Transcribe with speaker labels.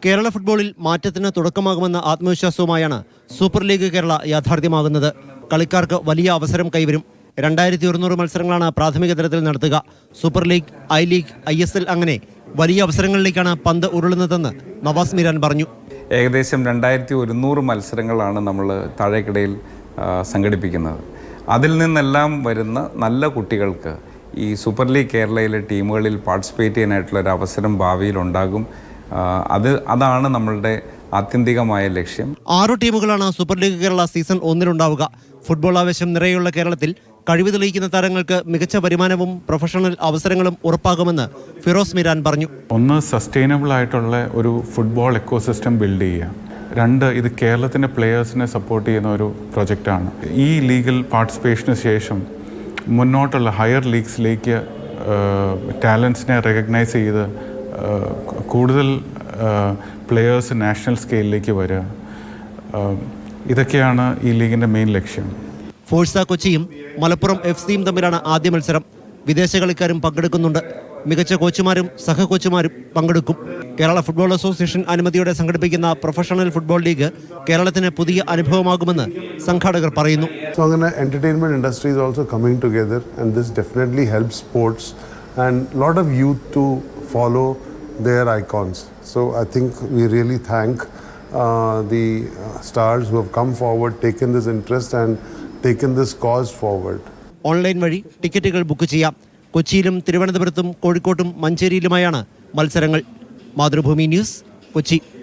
Speaker 1: കേരള ഫുട്ബോളിൽ മാറ്റത്തിന് തുടക്കമാകുമെന്ന ആത്മവിശ്വാസവുമായാണ് super league Kerala യാഥാർത്ഥ്യമാകുന്നത്. കളിക്കാർക്ക് വലിയ അവസരം കൈവരും. 2100 മത്സരങ്ങളാണ് പ്രാഥമിക തലത്തിൽ നടത്തുക. Super league, I league, ISL അങ്ങനെ വലിയ അവസരങ്ങളിലേക്കാണ് പന്ത് ഉരുളുന്നതെന്ന് നവാസ് മീരാൻ പറഞ്ഞു.
Speaker 2: ഏകദേശം 2100 മത്സരങ്ങളാണ് നമ്മൾ താഴേക്കിടയിൽ സംഘടിപ്പിക്കുന്നത്. അതിൽ നിന്നെല്ലാം വരുന്ന നല്ല കുട്ടികൾക്ക് ഈ സൂപ്പർ ലീഗ് കേരളയിലെ ടീമുകളിൽ പാർട്ടിസിപ്പേറ്റ് ചെയ്യാനായിട്ടുള്ളൊരു അവസരം ഭാവിയിൽ ഉണ്ടാകും. അതാണ് നമ്മളുടെ ആത്യന്തികമായ ലക്ഷ്യം.
Speaker 1: 6 ടീമുകളാണ് സൂപ്പർ ലീഗ് കേരള സീസൺ 1 ഉണ്ടാവുക. ഫുട്ബോൾ ആവേശം നിറയുള്ള കേരളത്തിൽ കഴിവ് തെളിയിക്കുന്ന താരങ്ങൾക്ക് മികച്ച വരുമാനവും പ്രൊഫഷണൽ അവസരങ്ങളും ഉറപ്പാകുമെന്ന് ഫിറോസ് മീരാൻ പറഞ്ഞു.
Speaker 3: ഒന്ന്, സസ്റ്റൈനബിൾ ആയിട്ടുള്ള ഒരു ഫുട്ബോൾ എക്കോസിസ്റ്റം ബിൽഡ് ചെയ്യുക. 2, ഇത് കേരളത്തിൻ്റെ പ്ലെയേഴ്സിനെ സപ്പോർട്ട് ചെയ്യുന്ന ഒരു പ്രൊജക്റ്റാണ്. ഈ ലീഗൽ പാർട്ടിസിപ്പേഷന് ശേഷം മുന്നോട്ടുള്ള ഹയർ ലീഗ്സിലേക്ക് ടാലൻസിനെ റെക്കഗ്നൈസ് ചെയ്ത് കൂടുതൽ പ്ലെയേഴ്സ് നാഷണൽ സ്കെയിലിലേക്ക് വരിക. ഇതൊക്കെയാണ് ഈ ലീഗിൻ്റെ മെയിൻ ലക്ഷ്യം.
Speaker 1: ഫോഴ്സ കൊച്ചിയും മലപ്പുറം FCയും തമ്മിലാണ് ആദ്യ മത്സരം. വിദേശ കളിക്കാരും പങ്കെടുക്കുന്നുണ്ട്. മികച്ച കോച്ചുമാരും സഹകോച്ചുമാരും പങ്കെടുക്കും. കേരള ഫുട്ബോൾ അസോസിയേഷൻ അനുമതിയോടെ സംഘടിപ്പിക്കുന്ന പ്രൊഫഷണൽ ഫുട്ബോൾ ലീഗ് കേരളത്തിന് പുതിയ അനുഭവമാകുമെന്ന് സംഘാടകർ പറയുന്നു.
Speaker 4: So അങ്ങനെ entertainment industry is also coming together and this definitely helps sports and lot of youth to follow their icons. So I think we really thank the stars who have come forward, taken this interest and taken this cause forward.
Speaker 1: Online വഴി ടിക്കറ്റുകൾ book ചെയ്യാം. കൊച്ചിയിലും തിരുവനന്തപുരത്തും കോഴിക്കോട്ടും മഞ്ചേരിയിലുമായാണ് മത്സരങ്ങൾ. Mathrubhumi news, Kochi.